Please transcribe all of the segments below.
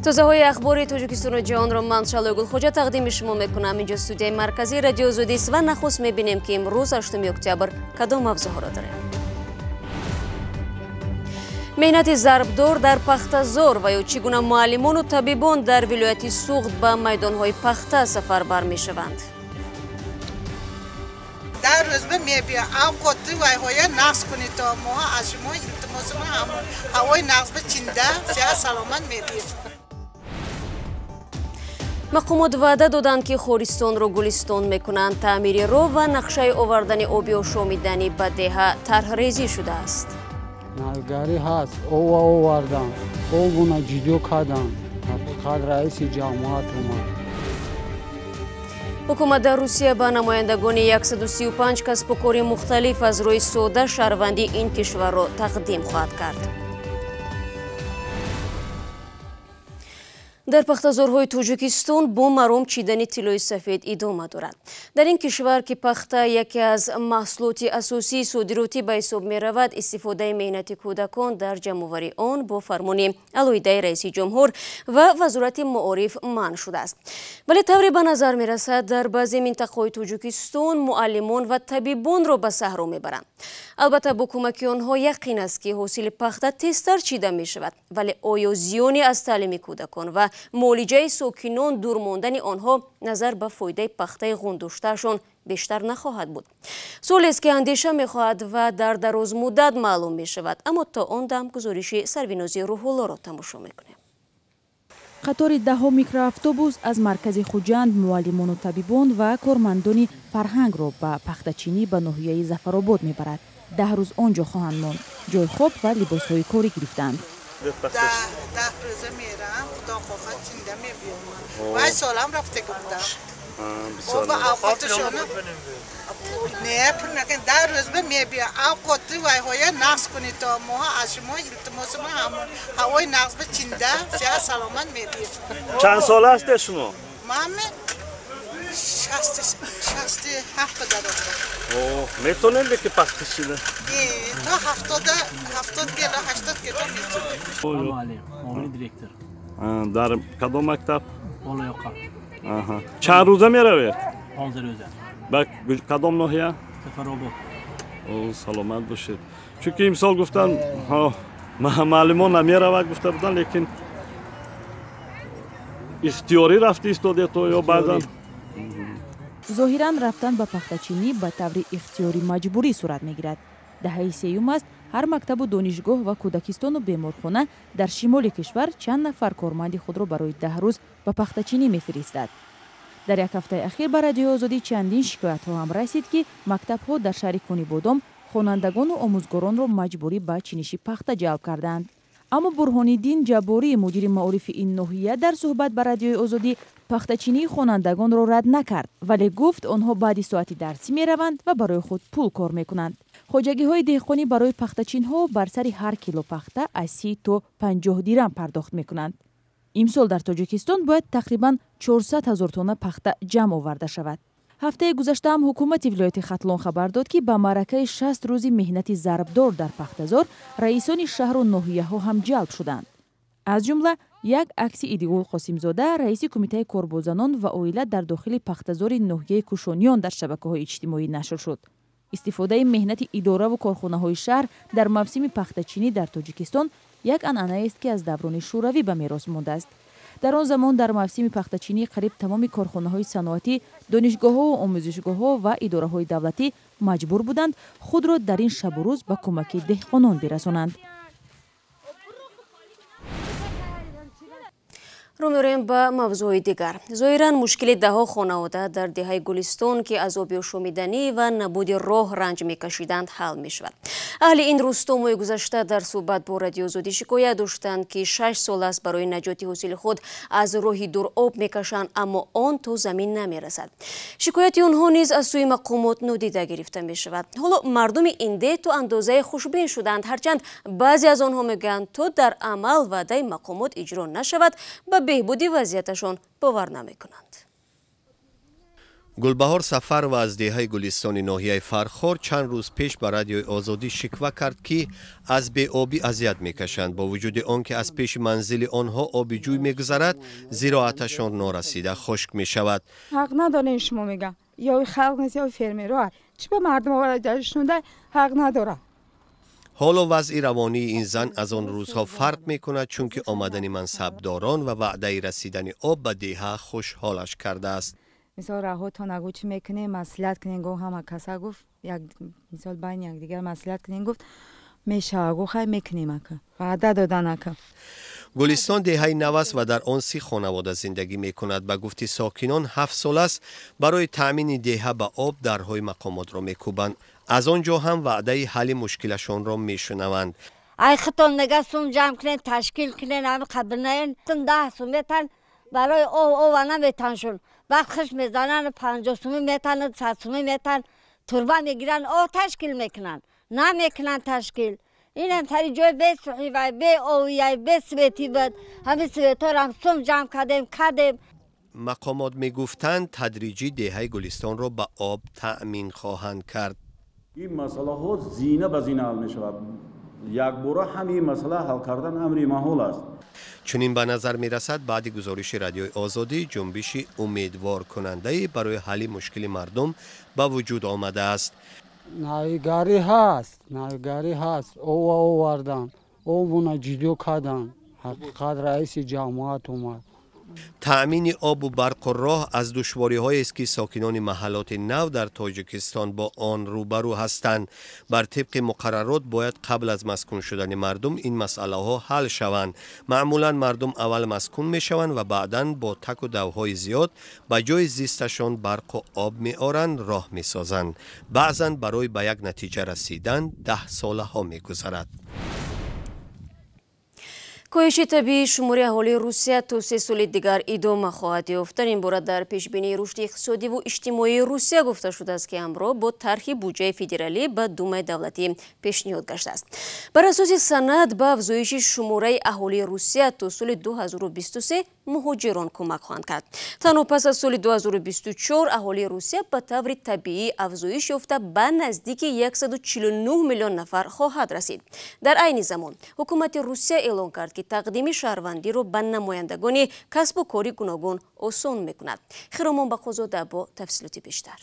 تازه‌های اخباری تاجیکستان و جهان را من شلای گلخوجه تقدیم شما میکنم. اینجا استودیوی مرکزی رادیو زودی است و نخست میبینیم که امروز 8 اکتبر کدام موضوعها را داریم. مهنت ضربدار در پخته‌زار و یا چگونه معلمان و طبیبان در ولایت سوغد به میدانهای پخته سفربر میشوند. در روز به میبیا او قطعی وای های نقص کنید تا ما از شما التماس ما هم هوای نقص به چنده صحت سلامت میبید. مقامات وعده دادند که خوریستان را گلستان میکنند. تعمیر راه و نقشه آوردن آبی و شامیدنی به دهه طرح‌ریزی شده است. نلگری هست او آوردن او گونه جدو کردن حقیقت رئیس جماعت ما. حکومت در روسیه به نمایندگان 135 کسب و کار مختلف از روی سوده شهروندی این کشور را تقدیم خواهد کرد. در پخته‌زارهای تاجیکستان بوم مرام چیدن طلای سفید ادامه دارد. در این کشور که پخته یکی از محصولات اساسی صادراتی به حساب می رود، استفاده مهنت کودکان در جمع‌آوری آن با فرمان علایده رئیس جمهور و وزارت معارف منع شده است. ولی طوری به نظر می رسد در بعضی منطقه‌های تاجیکستان معلمان و طبیبان را به صحرا می برند. البته با کمک آنها یقین است که حاصل پخته تیزتر چیده می شود، ولی آیا زیانی از تعلیم کودکان و معالجه ساکنان دور ماندن آنها نظر به فایده پخته غندوشتهشان بیشتر نخواهد بود؟ سوالی است که اندیشه می خواهد و در دراز مدت معلوم می شود. اما تا آن دم گزارش سروینازی روح الله را تماشا می کنیم. قطار 10 میکرواتوبوس از مرکز خوجند موالیمون و طبیبان و کارمندان فرهنگ را به پختچینی به ناحیه ظفرآباد میبرد. 10 روز آنجا خواهند ماند. جای خواب و لباسهای کاری گرفتند. 10 روزه میرم خدا خواهد چنده میبیام. وای سالم رفته گفتم. بابا اوقاتشون نه پر نکن 10 روز به میبیا اوقاتی وای های نقص کنید تا ما از شما التماس ما هم هوای نقص به چنده صحت سلامت میبید. چند سال است شما؟ من 67 دارم. اوه میتونید که پختشیده؟ تا 70 کیلو 80 کیلو میتونید. سلام علیکم. معاون دیرکتور. در کدام مکتب؟ بالایاقا. چند روزه میروید؟ 15 روزه. به کدام ناحیه؟ سفرآباد. او سلامت باشید. چون که امسال گفتن معلمان نمیرود گفته بودن، لیکن اختیاری رفتی استودیو تو یا بعدا؟ ظاهراً رفتن به پختچینی به طور اختیاری مجبوری صورت میگیرد. دهه سیوم است هر مکتب و دانشگاه و کودکستان و بیمارخانه در شمال کشور چند نفر کارمند خود را برای 10 روز به پختچینی میفرستد. در یک هفته اخیر به رادیو آزادی چندین شکایت ها هم رسید که مکتب ها در شهر کنی بادام خوانندگان و آموزگاران را مجبوری به چینشی پخته جلب کردند. اما برهان‌الدین جباری مدیر معارف این ناحیه در صحبت با رادیو آزادی پختچینی خوانندگان را رد نکرد، ولی گفت آنها بعد ساعتی درسی می روند و برای خود پول کار می کنند. خواجگی های دهقانی برای پختچین ها بر سر هر کیلو پخته از 30 تا 50 دیرم پرداخت می کنند. امسال در تاجیکستان باید تقریبا 400,000 تن پخته جمع آورده شود. هفته گذشته هم حکومت ولایت ختلان خبر داد که به معرکه 60 روزی مهنت ضربدار در پخته‌زار رئیسان شهر و ناحیه ها هم جلب شدند. از جمله یک عکس ایدئول قاسمزاده رئیس کمیته کاربازانان و عائله در داخل پخته‌زار ناحیه کوشانیان در شبکه‌های اجتماعی نشر شد. استفاده مهنت اداره و کارخانه‌های شهر در موسم پختچینی در تاجیکستان یک عنعنه است که از دوران شوروی به میراث مانده است. در آن زمان در موسم پختچینی قریب تمام کارخانه‌های صنعتی، دانشگاه‌ها و آموزشگاه‌ها و اداره‌های دولتی مجبور بودند خود را در این شب و روز به کمک دهقانان برسانند. رو می‌رویم به موضوع دیگر. ظاهراً مشکل ده‌ها خانواده در دهه گلستان که از آبی و شامیدنی و نبود راه رنج می‌کشیدند حل می‌شود. اهل این روستا ماه گذشته در صحبت با رادیو آزادی شکایت داشتند که 6 سال است برای نجات حاصل خود از راه دور آب می‌کشند، اما آن تا زمین نمی‌رسد. شکایت آنها نیز از سوی مقامات نادیده گرفته می‌شود. حالا مردم این ده تا اندازه خوشبین شدند، هرچند بعضی از آنها میگویند تا در عمل وعده مقامات اجرا نشود به بهبودی وضعیتشان باور نمی‌کنند. گلبهار سفر و از دهه گلستانی ناحیه فرخور چند روز پیش به رادیوی آزادی شکوه کرد که از بی آبی اذیت میکشند با وجود آنکه از پیش منزل آنها آب جوی میگذرد زراعتشان نارسیده خشک میشود. حق نداره شما میگم یا خلق نیست یا فرمیرو چی به مردم آوردشونده حق نداره. حالا وضع روانی این زن از آن روزها فرق میکند چون که آمدن منصبداران و وعده رسیدن آب به دهه خوشحالش کرده است. مثال راهاتون اگه چی میکنه مسئولیت کنین گفت همه کسا گفت یک مثال بین یک دیگر مسئولیت کنین گفت میشه گفت خیلی میکنیم اکا وعده دادن اکا. گلستان دهه 90 و در آن 30 خانواده زندگی میکند. به گفت ساکنان 7 سال است برای تامین دهه به آب درهای مقامات را میکوبند. از آنجا هم وعده حل مشکلشان را میشنوند. ای خطون نگه سوم جمع کنین تشکیل کنین همه قبل نین 10 سوم میتن برای او و نمیتن شون وقت خش میزنن 50 سومی میتن 100 سومی میتن تربه میگیرن او تشکیل میکنن نمیکنن تشکیل. این هم تری جای به صحی و به اویای به سویتی بود همه سویتا را هم سوم جمع کردیم. مقامات میگفتند تدریجی دهه گلستان را به آب تأمین خواهند کرد. این مسئله ها زینه به زینه حل میشود. یک باره همین مسئله حل کردن امری محال است. چنین به نظر می رسد بعد گزارش رادیوی آزادی جنبش امیدوار کننده برای حل مشکل مردم به وجود آمده است. نایگاری هست او آوردن او بونا جدیو کردن حقیقت رئیس جماعت اومد. تأمین آب و برق و راه از دشواری‌هایی است که ساکنان محلات نو در تاجیکستان با آن روبرو هستند. بر طبق مقررات باید قبل از مسکون شدن مردم این مسئله ها حل شوند. معمولا مردم اول مسکون میشوند و بعداً با تک و دوهای زیاد به جای زیستشان برق و آب میآرند راه میسازند. بعضاً برای به یک نتیجه رسیدن 10 ساله ها میگذرد. کاهش طبیعی شماری اهالی روسیه تا 3 سال دیگر ادامه خواهد یافت. در این باره در پیشبینی رشد اقتصادی و اجتماعی روسیه گفته شده است که همراه با طرح بودجه فدرالی به دومای دولتی پیشنهاد گشته است. بر اساس سند به افزایش شماره اهالی روسیه تا سال 2023 مهاجران کمک خواهند کرد. تنها پس از سال 2024 اهالی روسیه به طور طبیعی افزایش یافته به نزدیک 149 میلیون نفر خواهد رسید. در عین زمان حکومت روسیه اعلام کرد که تقدیم شهروندی را به نمایندگان کسب و کاری گوناگون آسان میکند. خیرامان بخوزاده با تفصیلات بیشتر.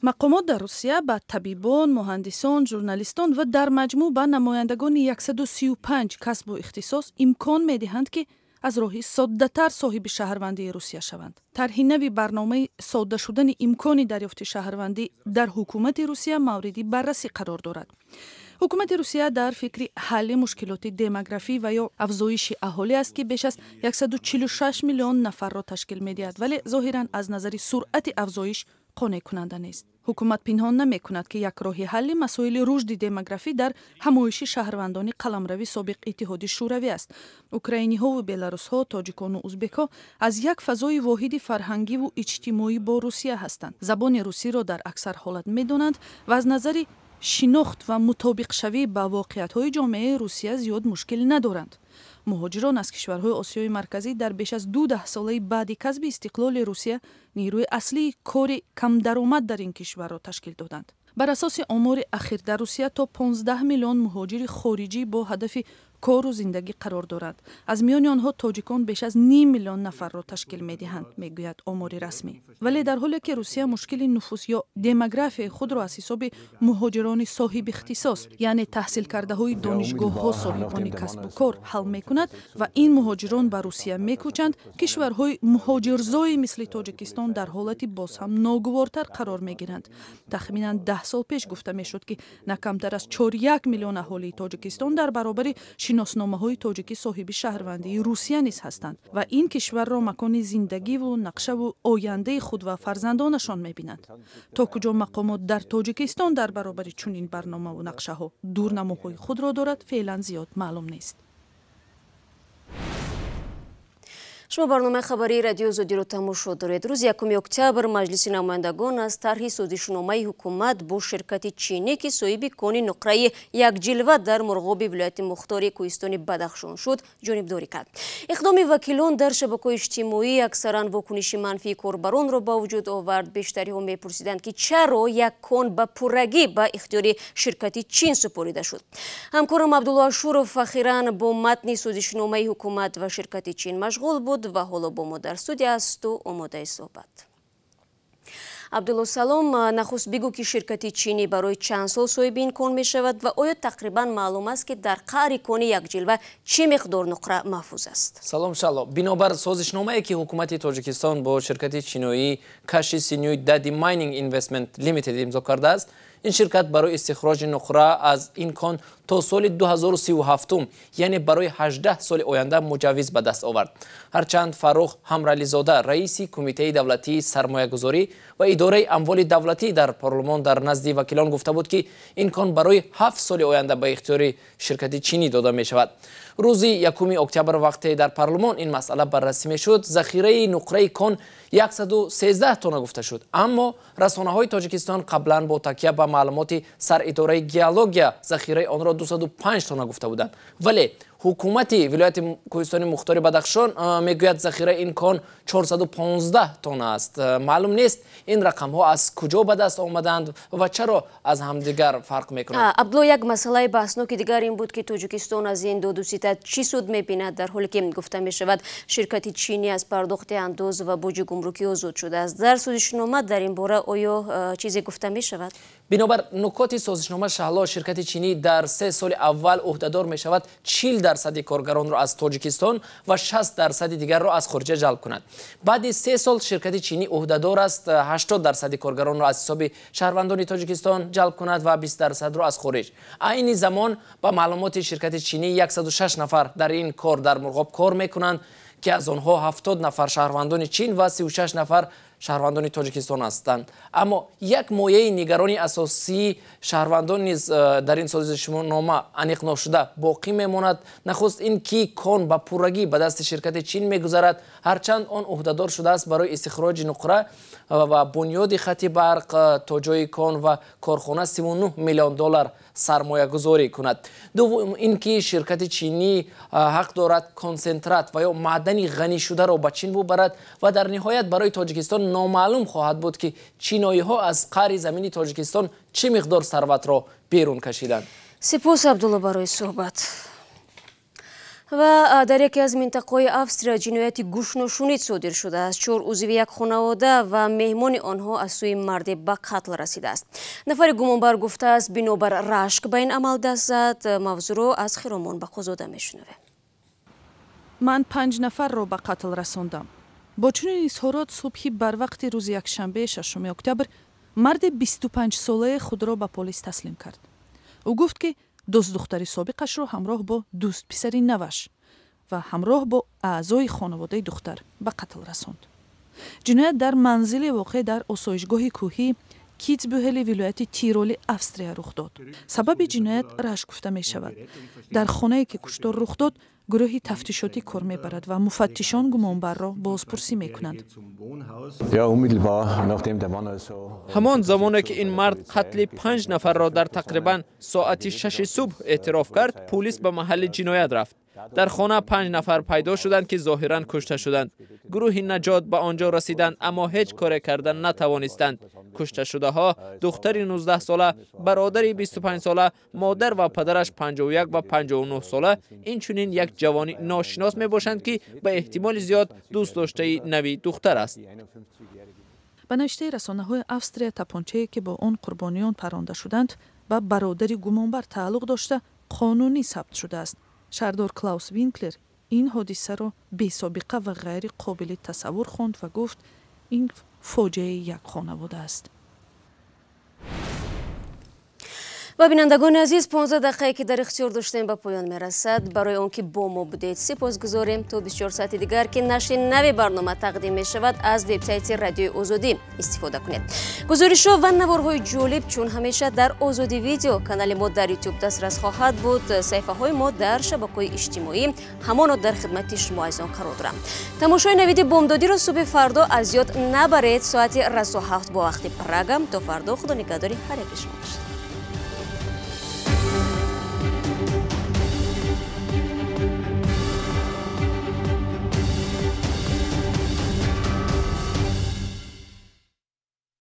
مقامات در روسیه به طبیبان، مهندسان، ژورنالیستان و در مجموع به نمایندگان 135 کسب و اختصاص امکان میدهند که از راهی ساده‌تر صاحب شهروندی روسیه شوند. طرح نوی برنامه ساده شدن امکان دریافت شهروندی در حکومت روسیه مورد بررسی قرار دارد. حکومت روسیه در فکر حل مشکلات دموگرافی و یا افزایش اهالی است که بیش از 146 میلیون نفر را تشکیل می‌دهد، ولی ظاهراً از نظر سرعت افزایش قانع کننده نیست. حکومت پنهان نمی کند که یک راه حل مسائل رشد دموگرافی در همایش شهروندان قلمروی سابق اتحاد شوروی است. اوکراینی ها و بلاروس ها، تاجیکان و ازبک ها از یک فضای واحد فرهنگی و اجتماعی با روسیه هستند. زبان روسی را در اکثر حالت می دانند و از نظر شناخت و مطابق شوی با واقعیت های جامعه روسیه زیاد مشکل ندارند. مهاجران از کشورهای آسیای مرکزی در بیش از 12 ساله بعد کسب استقلال روسیه نیروی اصلی کار کم درآمد در این کشور را تشکیل دادند. بر اساس آمار اخیر در روسیه تا 15 میلیون مهاجر خارجی با هدف کار و زندگی قرار دارند. از میان آنها تاجیکان بیش از 9 میلیون نفر را تشکیل می‌دهند، میگوید آمار رسمی. ولی در حالی که روسیه مشکل نفوس یا دموگرافی خود را از حساب مهاجران صاحب اختصاص یعنی تحصیل کرده های دانشگاه‌ها صاحبان کسب و کار حل می‌کند و این مهاجران به روسیه می‌کوچند، کشورهای مهاجرزای مثل تاجیکستان در حالتی باز هم ناگوارتر قرار می‌گیرند. تخمیناً 10 سال پیش گفته می‌شد که نه کمتر از 4.1 میلیون اهالی تاجیکستان در برابر شناسنامه‌های تاجیکی صاحب شهروندی روسیه نیز هستند و این کشور را مکان زندگی و نقشه و آینده خود و فرزندانشان می‌بینند. تا کجا مقامات در تاجیکستان در برابر چنین برنامه و نقشه‌ها دورنماهای خود را دارد فعلا زیاد معلوم نیست. شما برنامه خبری رادیو زودی رو تماشا دارید. روز 1 اکتبر مجلس نمایندگان از طرح سازشنامه حکومت با شرکت چینی که صاحب کون نقره یک جلوه در مرغاب ولایت مختار کوهستان بدخشان شد جانبداری کرد. اقدام وکیلان در شبکه‌های اجتماعی اکثرا واکنش منفی کاربران را با وجود آورد. بیشتری ها میپرسیدند که چرا یک کون به پرگی به اختیار شرکت چین سپرده شد. همکارم عبدالله شورف اخیراً با متن سازشنامه حکومت و شرکت چین مشغول بود و حالا با ما در استودیو است و آماده صحبت. عبدالله سلام، نخست بگو که شرکت چینی برای چند سال صاحب این کون می شود و آیا تقریبا معلوم است که در قعر کون یک جلوه چه مقدار نقره محفوظ است؟ سلام شالا، بنابر سازشنامه‌ای که حکومت تاجیکستان با شرکت چینی کشی سینیوی دادی ماینینگ اینوستمنت لیمیتد امضا کرده است، این شرکت برای استخراج نقره از این کان تا سال 2037 یعنی برای 18 سال آینده مجوز به دست آورد. هرچند فاروق همرعلی‌زاده رئیس کمیته دولتی سرمایه‌گذاری و اداره اموال دولتی در پارلمان در نزد وکیلان گفته بود که این کان برای 7 سال آینده به اختیار شرکت چینی داده می شود. روز 1 اکتبر وقتی در پارلمان این مسئله بررسی می شد، ذخیره نقره کان 113 تن گفته شد، اما رسانه‌های تاجیکستان قبلا با تکیه به معلومات سر اداره گئولوژیا ذخیره آن را 205 تن گفته بودند، ولی حکومت ولایت کوهستان مختار بدخشان میگوید ذخیره این کان 415 تن است. معلوم نیست این رقم ها از کجا به دست آمدند و چرا از همدیگر فرق میکنند. عبدالله، یک مسئله بحثناک دیگر این بود که تاجیکستان از این دو ستد چی سود میبیند، در حالی که گفته میشود شرکت چینی از پرداخت انداز و بوج گمرکی آزاد شده است. در سازشنامه در این باره آیا چیزی گفته میشود؟ بنابر نکات سازشنامه شهلا، شرکت چینی در 3 سال اول عهدهدار می شود 40% کارگران را از تاجیکستان و 60% دیگر را از خارج جلب کند. بعد 3 سال شرکت چینی عهدهدار است 80% کارگران را از حساب شهروندان تاجیکستان جلب کند و 20% را از خارج. عین زمان با معلومات شرکت چینی 106 نفر در این کار در مرغاب کار می کنند که از آنها 70 نفر شهروندان چین و 36 نفر شهروندان تاجیکستان هستند. اما یک مایه نگرانی اساسی شهروندان نیز در این سازشنامه انیق نشده باقی میماند. نخست این که کان به پرگی به دست شرکت چین میگذرد، هرچند آن عهدهدار شده است برای استخراج نقره و بنیاد خط برق تا جای کان و کارخانه 39 میلیون دلار سرمایه گذاری کند. دوم اینکه شرکت چینی حق دارد کنسنترات و یا معدنی غنی شده را به چین ببرد و در نهایت برای تاجیکستان نامعلوم خواهد بود که چینایی ها از قعر زمین تاجیکستان چه مقدار ثروت را بیرون کشیدند. سپاس عبدالله برای صحبت. و در یکی از منطقه‌های австрия جنایت گوش‌نشونی صادر شده است. 4 عضو یک خانواده و مهمان آنها از سوی مرد به قتل رسیده است. نفر گمانبر گفته است بنابر رشک به این عمل دست زد. موضوع را از خرامان بخوزاده میشنوه. من 5 نفر را به قتل رساندم. با چنین اظهارات صبحی بر وقت روز یکشنبه 6 اکتبر مرد 25 ساله خود را به پلیس تسلیم کرد. او گفت که دوست دختری سابقش را همراه با دوست پسری نوش و همراه با اعضای خانواده دختر به قتل رساند. جنایت در منزل واقع در آسایشگاه کوهی کیتسبوهل ولایت تیرول австрия رخ داد. سبب جنایت رشک گفته می شود. در خانه‌ای که کشتار رخ داد گروهی تفتیشاتی کار میبرد و مفتشان گمانبر را بازپرسی میکنند. همان زمانی که این مرد قتل 5 نفر را در تقریبا ساعت 6 صبح اعتراف کرد، پلیس به محل جنایت رفت. در خانه 5 نفر پیدا شدند که ظاهرا کشته شدند. گروهی نجات به آنجا رسیدند اما هیچ کاری کردن نتوانستند. کشته شده ها دختری 19 ساله، برادری 25 ساله، مادر و پدرش 51 و 59 ساله، اینچنین یک جوانی ناشناس می باشند که به احتمال زیاد دوست داشته نوی دختر است. به نوشته رسانه‌های австрия تپانچه‌ای که با آن قربانیان پرانده شدند به برادری گمانبر تعلق داشته قانونی ثبت شده است. شهردار کلاوس وینکلر این حادثه را بی سابقه و غیر قابل تصور خواند و گفت این فاجعه یک خانواده است. و بینندگان عزیز 15 دقیقه که در اختیار داشتیم به پایان میرسد. برای آنکه با ما بودید سپاسگزاریم. تا 24 ساعت دیگر که نشر نوی برنامه تقدیم می شود از وبسایت رادیوی آزادی استفاده کنید. گزارش‌ها و نوارهای جالب چون همیشه در آزادی ویدیو کانال ما در یوتیوب دسترس خواهد بود. صفحه های ما در شبکه‌های اجتماعی همانا در خدمت شما عزیزان قرار دارم. تماشای نوید بامدادی را صبح فردا از یاد نبرید. ساعت رسو 7 با وقت پراگم. تا فردا خدا نگهداری هر یک شما باشید.